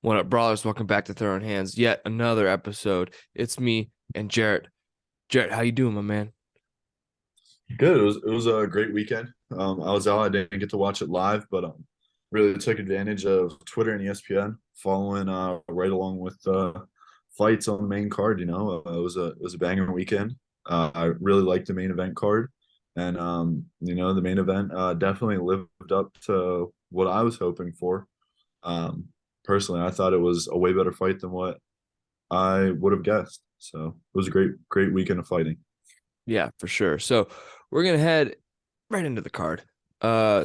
What up, brawlers? Welcome back to Throwin Hands. Yet another episode. It's me and Jarrett. Jarrett, how you doing, my man? Good. It was a great weekend. I was out. I didn't get to watch it live, but really took advantage of Twitter and ESPN, following right along with fights on the main card. It was a banger weekend. I really liked the main event card, and the main event definitely lived up to what I was hoping for. Um, Personally, I thought it was a way better fight than what I would have guessed. So it was a great weekend of fighting. Yeah, for sure. So we're gonna head right into the card.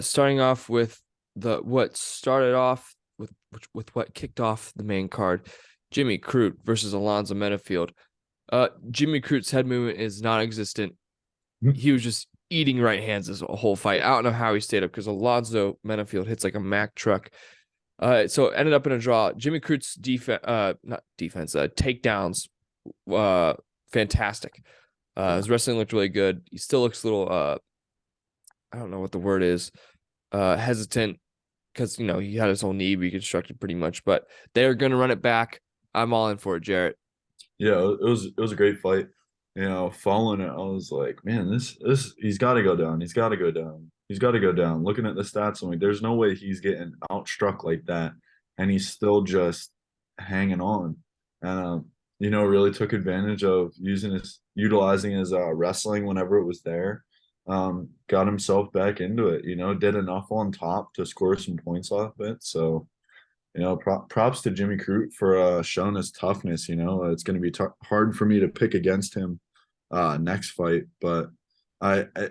Starting off with the what started off with what kicked off the main card. Jimmy Crute versus Alonzo Menifield. Jimmy Crute's head movement is non-existent. He was just eating right hands this whole fight. I don't know how he stayed up because Alonzo Menifield hits like a Mack truck. So it ended up in a draw. Jimmy Crute's not defense, takedowns, fantastic. Yeah. His wrestling looked really good. He still looks a little, I don't know what the word is, hesitant because he had his whole knee reconstructed pretty much. But they're gonna run it back. I'm all in for it, Jarrett. Yeah, it was a great fight. Following it, I was like, man, this he's got to go down. He's got to go down. He's got to go down. Looking at the stats, I'm like, there's no way he's getting outstruck like that, and he's still just hanging on. And really took advantage of utilizing his wrestling whenever it was there. Got himself back into it. Did enough on top to score some points off it. So props to Jimmy Crute for showing his toughness. It's going to be hard for me to pick against him next fight, but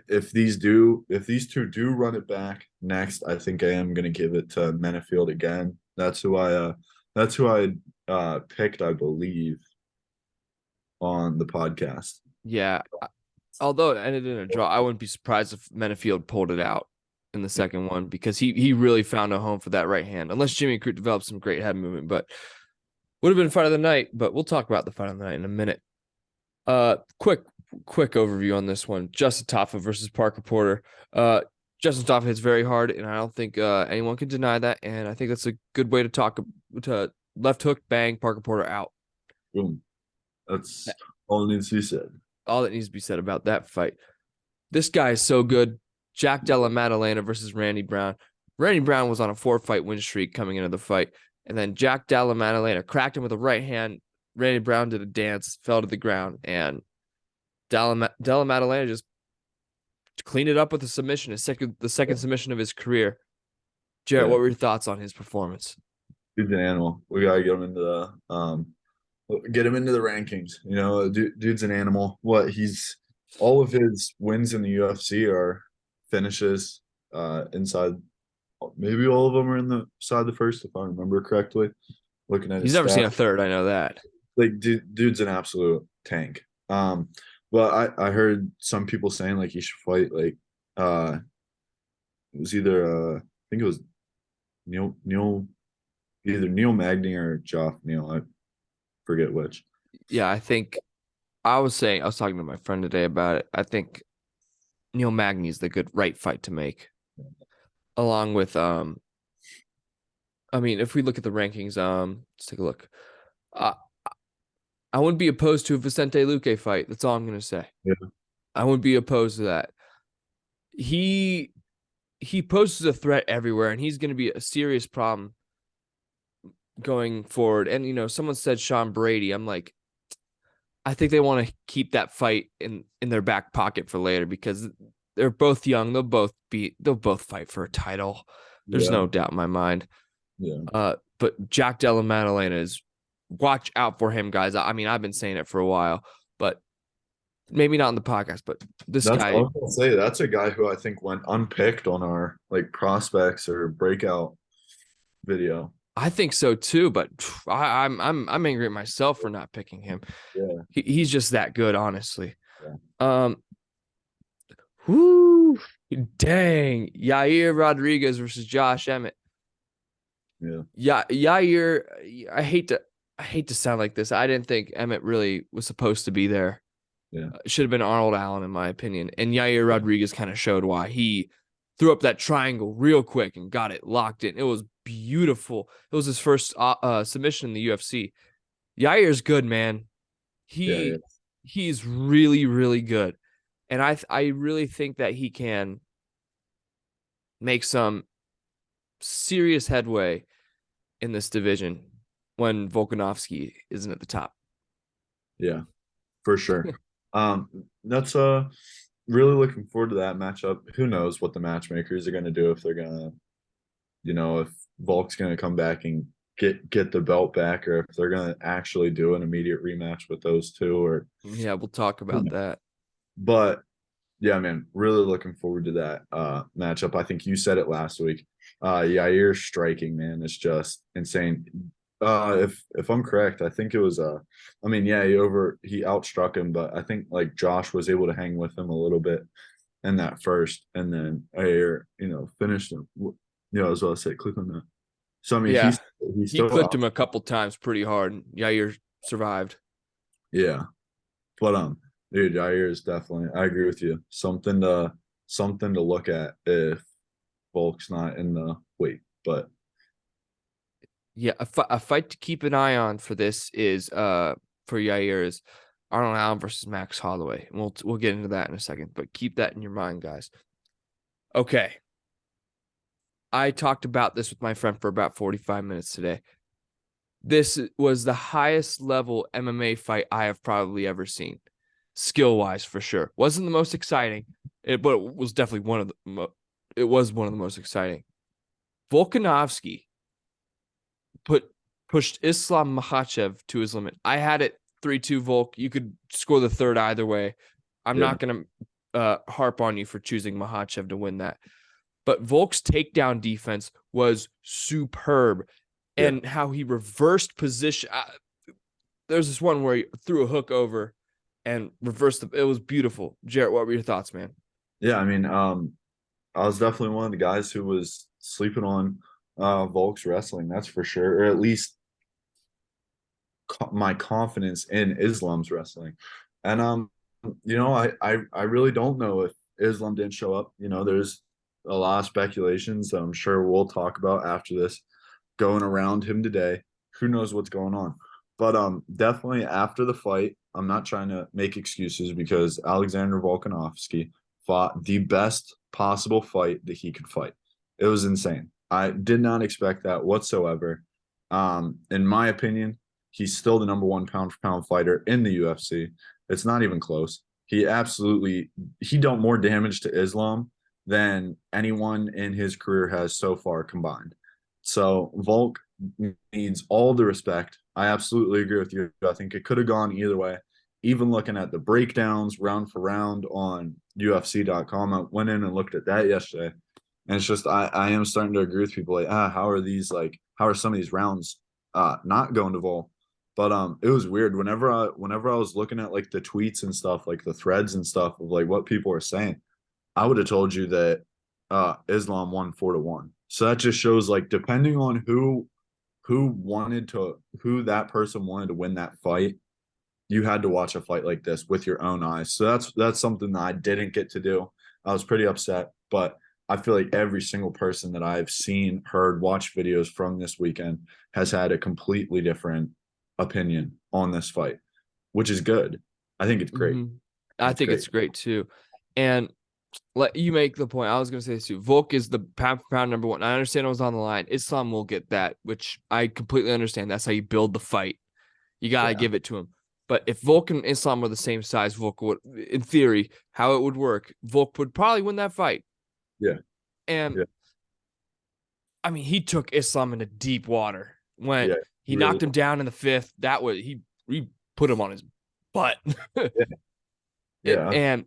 if these two do run it back next, I think I am going to give it to Menafield again. That's who I picked, I believe, on the podcast. Yeah. Although it ended in a draw, I wouldn't be surprised if Menafield pulled it out in the second one because he really found a home for that right hand. Unless Jimmy Crute developed some great head movement, but would have been fight of the night. But we'll talk about the fight of the night in a minute. Quick overview on this one. Justin Taffa versus Parker Porter. Justin Taffa hits very hard, and I don't think anyone can deny that. And I think that's a good way to talk to left hook, bang, Parker Porter out. Boom. That's all that needs to be said. All that needs to be said about that fight. This guy is so good. Jack Della Maddalena versus Randy Brown. Randy Brown was on a 4-fight win streak coming into the fight, and then Jack Della Maddalena cracked him with a right hand. Randy Brown did a dance, fell to the ground, and Della Maddalena just cleaned it up with a submission, the second submission of his career. Jarrett, Yeah, what were your thoughts on his performance? dude's an animal. We gotta get him into the rankings. Dude's an animal. All of his wins in the UFC are finishes inside. Maybe all of them are in the side the first, if I remember correctly. Looking at He's his never seen stats, a third. I know that. like dude's an absolute tank. But I heard some people saying like he should fight like it was either I think it was Neil either Neil Magny or Joff Neil. I forget which. Yeah, I think I was talking to my friend today about it. I think Neil Magny's the good right fight to make, along with I mean, if we look at the rankings, let's take a look. Uh, I wouldn't be opposed to a Vicente Luque fight. That's all I'm gonna say. Yeah, I wouldn't be opposed to that. He poses a threat everywhere, and he's gonna be a serious problem going forward. And someone said Sean Brady. I'm like, I think they want to keep that fight in their back pocket for later because they're both young. They'll both fight for a title. There's yeah, no doubt in my mind. yeah. But Jack Della Maddalena is watch out for him, guys. I mean, I've been saying it for a while, but maybe not on the podcast. But this That's guy, all I'll say. That's a guy who I think went unpicked on our like prospects or breakout video. I think so too. But I'm angry at myself for not picking him. Yeah, He's just that good, honestly. yeah, Um, whoo, dang, Yair Rodriguez versus Josh Emmett. yeah, Yeah, Yair. I hate to sound like this. I didn't think Emmett really was supposed to be there. yeah. It should have been Arnold Allen, in my opinion. And Yair Rodriguez kind of showed why he threw up that triangle real quick and got it locked in. It was beautiful. It was his first submission in the UFC. Yair's good, man. Yeah, yeah, He's really, really good. And I really think that he can make some serious headway in this division when Volkanovski isn't at the top. yeah, for sure. That's really looking forward to that matchup. Who knows what the matchmakers are going to do, if they're going to, if Volk's going to come back and get the belt back, or if they're going to actually do an immediate rematch with those two, or Yeah, we'll talk about that. but yeah, man, really looking forward to that matchup. I think you said it last week. Yair's striking, man, is just insane. If I'm correct, I think it was I mean, yeah, he outstruck him, but I think like Josh was able to hang with him a little bit in that first, and then Yair, finished him. I was about to say, click on that. So I mean, Yeah, he's he still clipped out. him a couple times pretty hard. And Yair survived. Yeah, but dude, Yair is definitely. I agree with you. Something to look at if Volk's not in the weight, but Yeah, a fight to keep an eye on for this is for Yair is Arnold Allen versus Max Holloway. And we'll get into that in a second, but keep that in your mind, guys. Okay. I talked about this with my friend for about 45 minutes today. This was the highest level MMA fight I have probably ever seen, skill wise for sure. Wasn't the most exciting, but it was definitely one of the. It was one of the most exciting. Volkanovski pushed Islam Makhachev to his limit. I had it 3-2 Volk. You could score the third either way. I'm yeah, not going to harp on you for choosing Makhachev to win that. But Volk's takedown defense was superb. yeah, And how he reversed position. There's this one where he threw a hook over and reversed it was beautiful. Jarrett, what were your thoughts, man? yeah. I mean, I was definitely one of the guys who was sleeping on Volk's wrestling. That's for sure, or at least my confidence in Islam's wrestling. And I really don't know if Islam didn't show up. There's a lot of speculations that I'm sure we'll talk about after this going around him today. Who knows what's going on? But definitely after the fight, I'm not trying to make excuses, because Alexander Volkanovski fought the best possible fight that he could fight. It was insane. I did not expect that whatsoever. In my opinion, he's still the number one pound for pound fighter in the UFC. It's not even close. He dealt more damage to Islam than anyone in his career has so far combined. So Volk needs all the respect. I absolutely agree with you. I think it could have gone either way. Even looking at the breakdowns round for round on UFC.com, I went in and looked at that yesterday. And it's just I am starting to agree with people like, how are some of these rounds not going to Vol? But it was weird. Whenever I was looking at like the tweets and stuff, like the threads and stuff of like what people are saying, I would have told you that Islam won 4-1. So that just shows like depending on who that person wanted to win that fight, you had to watch a fight like this with your own eyes. So that's something that I didn't get to do. I was pretty upset, but I feel like every single person that I've seen, heard, watched videos from this weekend has had a completely different opinion on this fight, which is good. I think it's great. Mm-hmm. I It's think great. it's great too. And let you make the point. I was going to say this too. Volk is the pound for pound number one. I understand it was on the line. Islam will get that, which I completely understand. That's how you build the fight. You got to Yeah. give it to him. But if Volk and Islam were the same size, Volk would, in theory, how it would work, Volk would probably win that fight. Yeah. And Yeah. I mean, he took Islam into deep water when Yeah. he Really. knocked him down in the fifth. That was he put him on his butt. Yeah. Yeah. And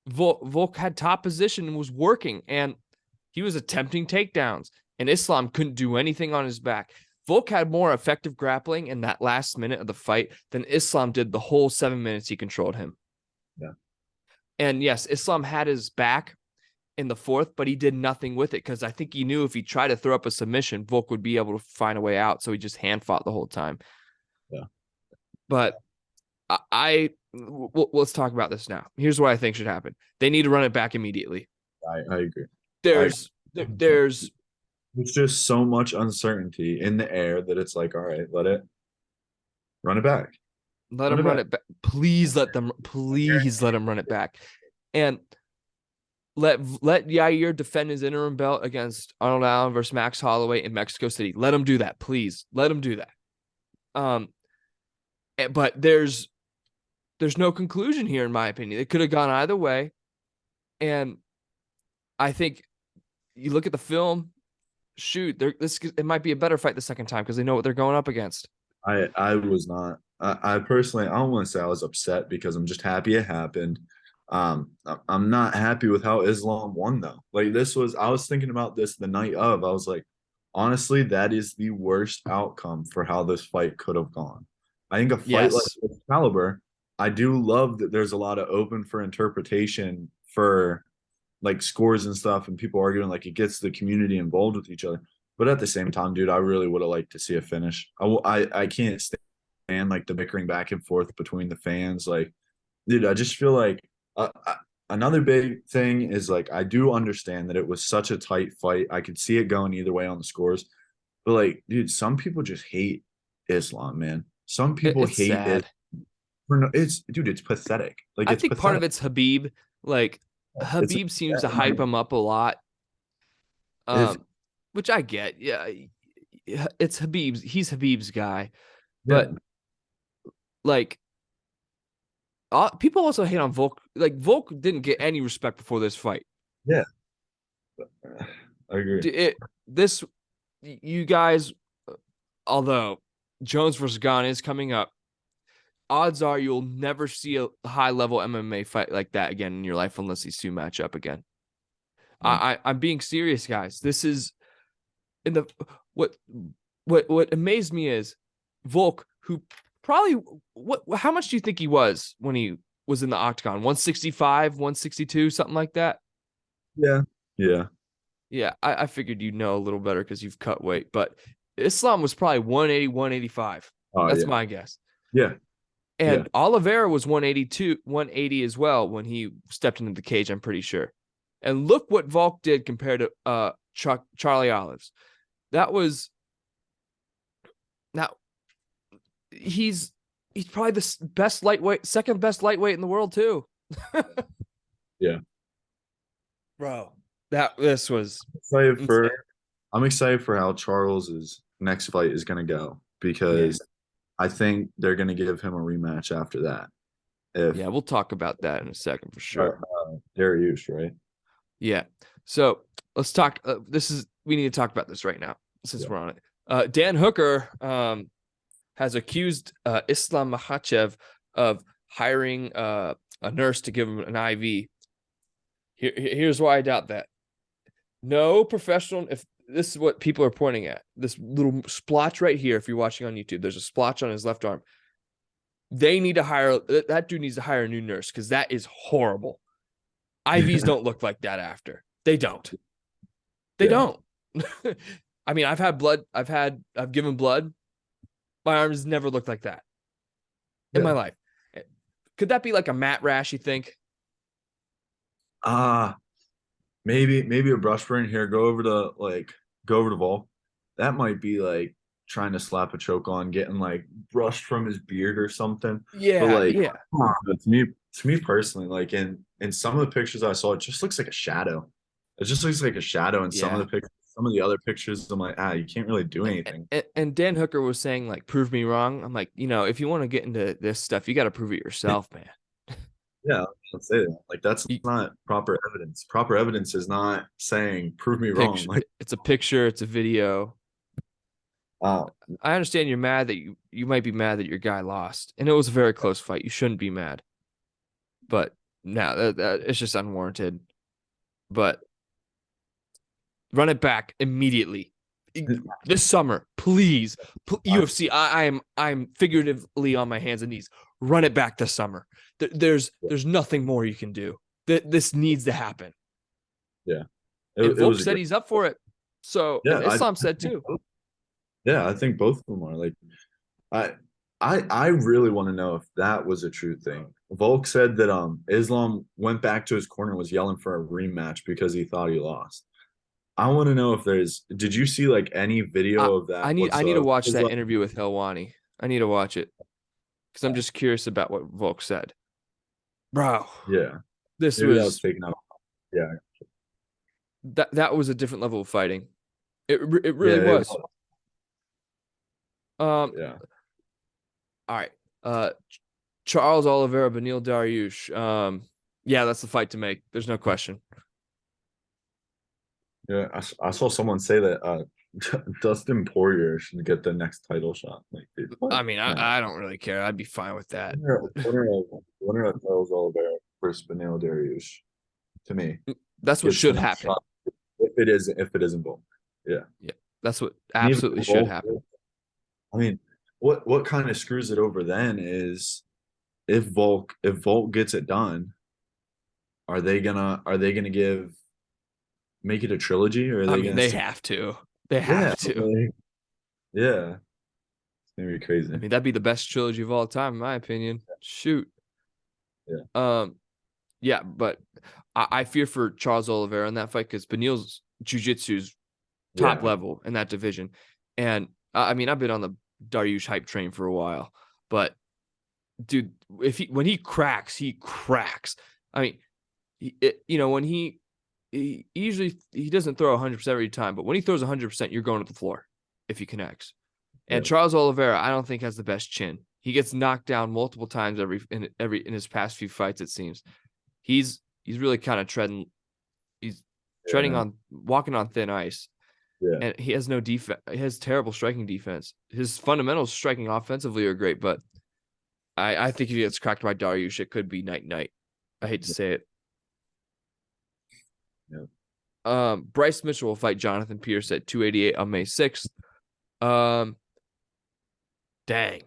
Volk had top position and was working, and he was attempting takedowns, and Islam couldn't do anything on his back. Volk had more effective grappling in that last minute of the fight than Islam did the whole 7 minutes he controlled him. Yeah. And yes, Islam had his back in the fourth, but he did nothing with it because I think he knew if he tried to throw up a submission, Volk would be able to find a way out. So he just hand fought the whole time. Yeah. But let's talk about this now. Here's what I think should happen. They need to run it back immediately. I agree. Like there's it's just so much uncertainty in the air that it's like, all right, let it run it back. let Run it them run back. it back. Please let them run it back. And let Yair defend his interim belt against Arnold Allen versus Max Holloway in Mexico City. Let him do that, please. Let him do that. But there's no conclusion here, in my opinion. It could have gone either way. And I think you look at the film, shoot, it might be a better fight the second time because they know what they're going up against. I was not. I personally, I don't want to say I was upset because I'm just happy it happened. I'm not happy with how Islam won though. Like I was thinking about this the night of. I was like, honestly, that is the worst outcome for how this fight could have gone. I think a fight like Yes. this caliber, I do love that there's a lot of open for interpretation for like scores and stuff, and people arguing like it gets the community involved with each other. But at the same time, dude, I really would have liked to see a finish. I can't stand like the bickering back and forth between the fans. Like, dude, I just feel like another big thing is like I do understand that it was such a tight fight. I could see it going either way on the scores, but like, dude, some people just hate Islam, man. Some people It's hate it. sad. It's dude, it's pathetic. Like I it's think part of pathetic. it's Habib. Like It's Habib seems to like, hype him up a lot. if Which I get. Yeah. It's Habib's. He's Habib's guy. yeah, But like people also hate on Volk. Like Volk didn't get any respect before this fight. yeah, I agree. This you guys, although Jones versus Gane is coming up, odds are you'll never see a high level MMA fight like that again in your life unless these two match up again. Yeah. I'm being serious, guys. This is in the what amazed me is Volk, who probably how much do you think he was when he was in the octagon? 165, 162, something like that. Yeah. Yeah. Yeah, I figured you'd know a little better because you've cut weight, but Islam was probably 180, 185. Oh That's yeah. my guess. Yeah. Yeah. And Oliveira was 182, 180 as well when he stepped into the cage, I'm pretty sure. And look what Volk did compared to Charlie Olives. That was now he's probably the best lightweight, second best lightweight in the world too. Yeah. Bro, this was Excited insane. I'm excited for how Charles's next fight is gonna go Yeah. because I think they're gonna give him a rematch after that. If Yeah, we'll talk about that in a second for sure. Darius, right? Yeah. So let's talk. We need to talk about this right now since Yeah. we're on it. Dan Hooker has accused Islam Makhachev of hiring a nurse to give him an IV. Here's why I doubt that. No professional. If this is what people are pointing at, this little splotch right here. If you're watching on YouTube, there's a splotch on his left arm. They need to hire that dude needs to hire a new nurse because that is horrible. IVs don't look like that after. They don't. They Yeah. don't. I mean, I've had blood. I've given blood. My arms never looked like that in my Yeah. life. Could that be like a mat rash, you think? Ah, maybe a brush burn here. Go over to Volk. That might be like trying to slap a choke on, getting like brushed from his beard or something. But Yeah, like yeah, to me personally, like in some of the pictures I saw, it just looks like a shadow. It just looks like a shadow in some of yeah. the pictures. Some of the other pictures, I'm like, you can't really do anything. And Dan Hooker was saying, like, prove me wrong. I'm like, if you want to get into this stuff, you got to prove it yourself, man. Yeah, let's say that. Like that's You, not proper evidence. Proper evidence is not saying prove me wrong. picture, Like, it's a picture, it's a video. uh, I understand you're mad that you might be mad that your guy lost, and it was a very close fight. You shouldn't be mad, but no, it's just unwarranted. But run it back immediately this summer, please. UFC. I'm figuratively on my hands and knees. Run it back this summer. There's nothing more you can do. This needs to happen. yeah, And it Volk was a said great. he's up for it. So Yeah, and Islam said too. yeah, I think both of them are. Like, I I really want to know if that was a true thing. Volk said that Islam went back to his corner and was yelling for a rematch because he thought he lost. I want to know if did you see like any I, video of that I need to whatsoever? watch 'Cause, that like, interview with Helwani. I need to watch it because I'm just curious about what Volk said. Bro, yeah, this maybe that was was taken out. Yeah, that was a different level of fighting. It really yeah, it was. was. Um, Yeah, all right. Charles Oliveira, Benil Dariush. Yeah, that's the fight to make. There's no question. yeah. I saw someone say that Dustin Poirier should get the next title shot. Like, dude, what? I mean, No. I don't really care. I'd be fine with that. Winner of Charles Oliveira versus Beneil Dariush, to me, That's what gets the should next happen. shot if it isn't Volk. Yeah. Yeah, that's what And even absolutely should Volk, happen. I mean, what kind of screws it over then is if Volk gets it done, are they gonna make it a trilogy, or are I they mean, gonna they stick? have to. They Yeah, have to. yeah, it's gonna be I crazy. mean, that'd be the best trilogy of all time, in my opinion. Shoot. Yeah, Um, yeah, but I fear for Charles Oliveira in that fight because Benil's jiu-jitsu's top yeah, level in that division. And I mean, I've been on the Dariush hype train for a while, but dude, when he cracks, he cracks. I mean, when he usually he doesn't throw 100% every time, but when he throws 100%, you're going to the floor if he connects. And yeah, Charles Oliveira, I don't think has the best chin. He gets knocked down multiple times in his past few fights. It seems he's really kind of treading. He's yeah, walking on thin ice, yeah. and he has no defense. He has terrible striking defense. His fundamentals striking offensively are great, but I think if he gets cracked by Dariush, it could be night night. I hate to say it. Yeah. Bryce Mitchell will fight Jonathan Pierce at 288 on May 6th. Um, dang.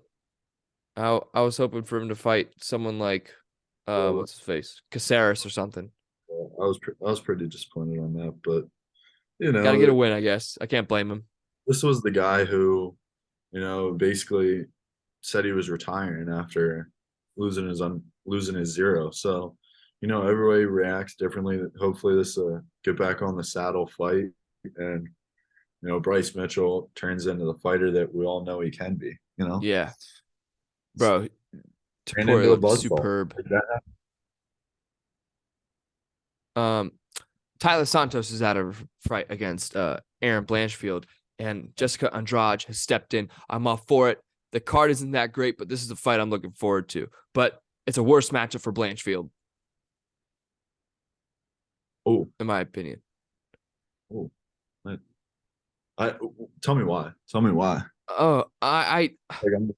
I was hoping for him to fight someone like Well, what's his face? Caceres or something. I was pretty disappointed on that, but Gotta get a win, I guess. I can't blame him. this was the guy who, basically said he was retiring after losing his zero. So, everybody reacts differently. Hopefully, this get back on the saddle fight, and Bryce Mitchell turns into the fighter that we all know he can be. Yeah. Bro, Ran Topuria into a looked buzzball. superb. Like that. Um Tyler Santos is out of fight against Aaron Blanchfield, and Jessica Andrade has stepped in. I'm all for it. The card isn't that great, but this is a fight I'm looking forward to. But it's a worse matchup for Blanchfield, Oh, in my opinion. oh, I, I tell me why. Tell me why. Oh, Like, I'm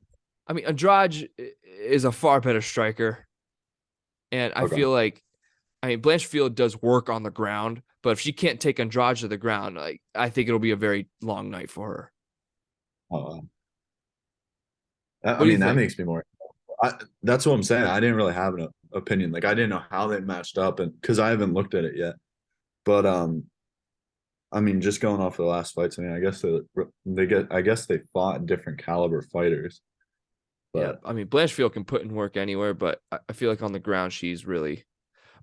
I mean, Andrade is a far better striker, and I okay. feel like, I mean, Blanchfield does work on the ground, but if she can't take Andrade to the ground, like I think it'll be a very long night for her. Uh, What I do you mean, that think? makes me more. That's what I'm saying. I didn't really have an opinion. Like, I didn't know how they matched up, and because I haven't looked at it yet. But I mean, just going off the last fights, I mean, I guess I guess they fought different caliber fighters. Yeah, But I mean, Blanchfield can put in work anywhere, but I feel like on the ground she's really.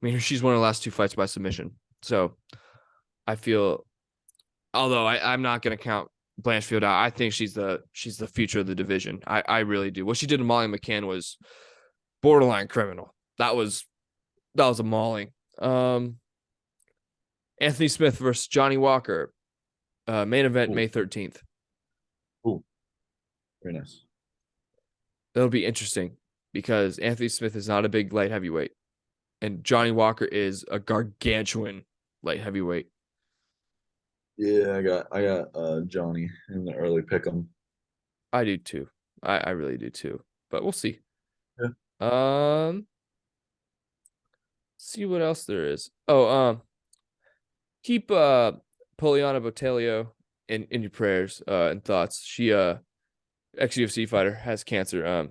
I mean, she's won her last two fights by submission, so I feel. Although I'm not going to count Blanchfield out, I think she's the future of the division. I really do. What she did to Molly McCann was borderline criminal. That was a mauling. Anthony Smith versus Johnny Walker, main event ooh, May 13th. ooh, very nice. That'll be interesting because Anthony Smith is not a big light heavyweight, and Johnny Walker is a gargantuan light heavyweight. Yeah, I got Johnny in the early pick 'em. I do too. I really do too. But we'll see. Yeah. Um, see what else there is. Oh, keep Poliana Botelho in your prayers and thoughts. She ex UFC fighter has cancer.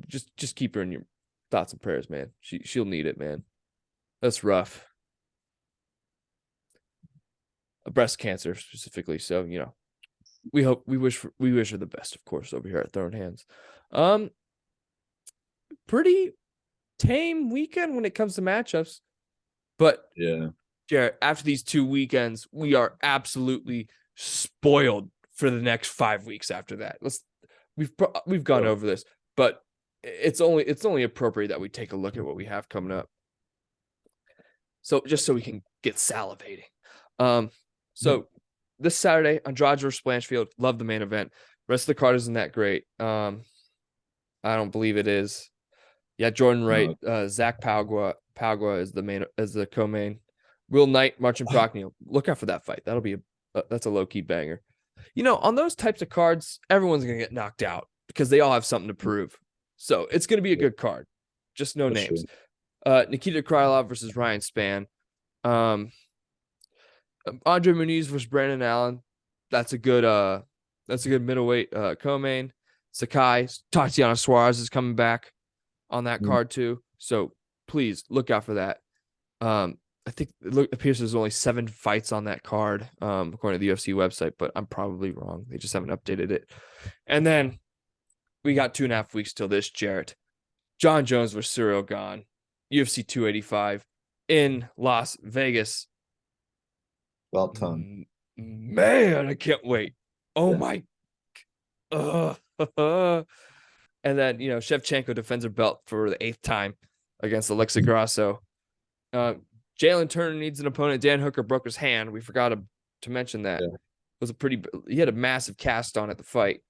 Just keep her in your thoughts and prayers, man. She'll need it, man. That's rough. Breast cancer specifically. So we wish her the best, of course, over here at Throwin Hands. Pretty tame weekend when it comes to matchups, but Yeah. Jarrett, after these 2 weekends, we are absolutely spoiled for the next 5 weeks after that. We've gone So, over this, but it's only appropriate that we take a look at what we have coming up. So just so we can get salivating. yeah. So this Saturday, Andrade versus Blanchfield, love the main event. Rest of the card isn't that great. I don't believe it is. Yeah, Jordan Wright, No, Zach Pagua is the co-main. Will Knight, Marcin Prochnio. Look out for that fight. That's a low key banger. On those types of cards, everyone's gonna get knocked out because they all have something to prove. So it's gonna be a good card. Just no that's names. true. Nikita Krylov versus Ryan Spann. Um, Andre Muniz versus Brandon Allen. That's a good middleweight co-main. Sakai, Tatiana Suarez is coming back on that Mm. card too. So please look out for that. I think it appears there's only 7 fights on that card, according to the UFC website, but I'm probably wrong. They just haven't updated it. And then we got 2.5 weeks till this, Jarrett. John Jones versus Cyril Gane, UFC 285 in Las Vegas. About time. Man, I can't wait. Oh Yeah. my. And then, Shevchenko defends her belt for the 8th time against Alexa Grasso. Jalen Turner needs an opponent. Dan Hooker broke his hand. We forgot to mention that. Yeah. It was he had a massive cast on at the fight.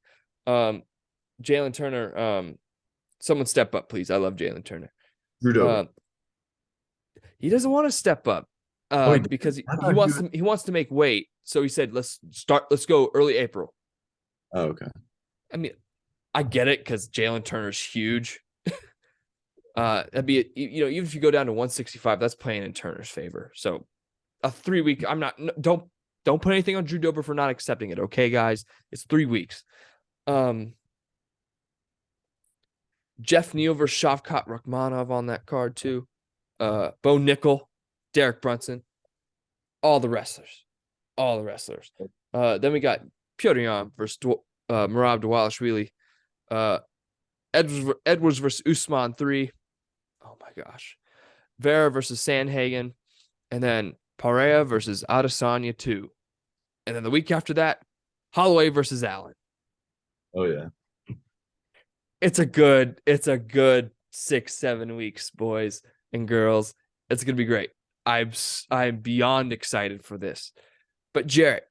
Jalen Turner, someone step up, please. I love Jalen Turner. Rudo. He doesn't want to step up Oh, he did? because I he thought wants to make weight. So he said, let's go early April. Oh, okay. I mean, I get it because Jalen Turner's huge. That'd be even if you go down to 165, that's playing in Turner's favor. So a 3 week, don't put anything on Drew Dober for not accepting it. Okay, guys, it's 3 weeks. Jeff Neal versus Shavkat Rakhmonov on that card too. Bo Nickel, Derek Brunson, all the wrestlers. Then we got Piotr Yan versus Merab Dvalishvili. Edwards versus Usman 3. Oh my gosh. Vera versus Sandhagen. And then Pereira versus Adesanya 2. And then the week after that, Holloway versus Allen. Oh yeah. It's a good 6-7 weeks, boys and girls. It's gonna be great. I'm beyond excited for this. But Jarrett,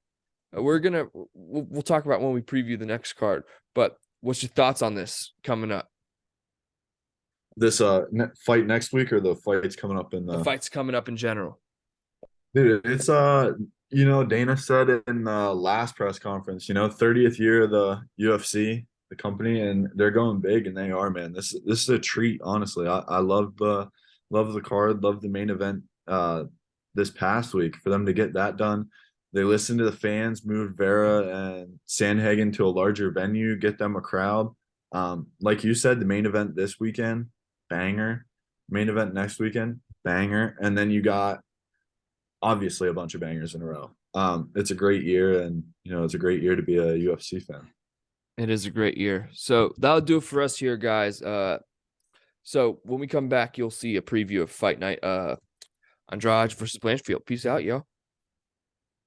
we'll talk about when we preview the next card. But what's your thoughts on this coming up? This fight next week or the fights coming up in The fights coming up in general. dude, it's Dana said in the last press conference, 30th year of the UFC, the company, and they're going big, and they are, man. This is a treat, honestly. I love the card, love the main event this past week for them to get that done. They listened to the fans, moved Vera and Sandhagen to a larger venue, get them a crowd. Like you said, the main event this weekend, banger. Main event next weekend, banger. And then you got obviously a bunch of bangers in a row. It's a great year, and it's a great year to be a UFC fan. It is a great year. So that'll do it for us here, guys. So when we come back, you'll see a preview of Fight Night Andrade versus Blanchfield. Peace out, yo.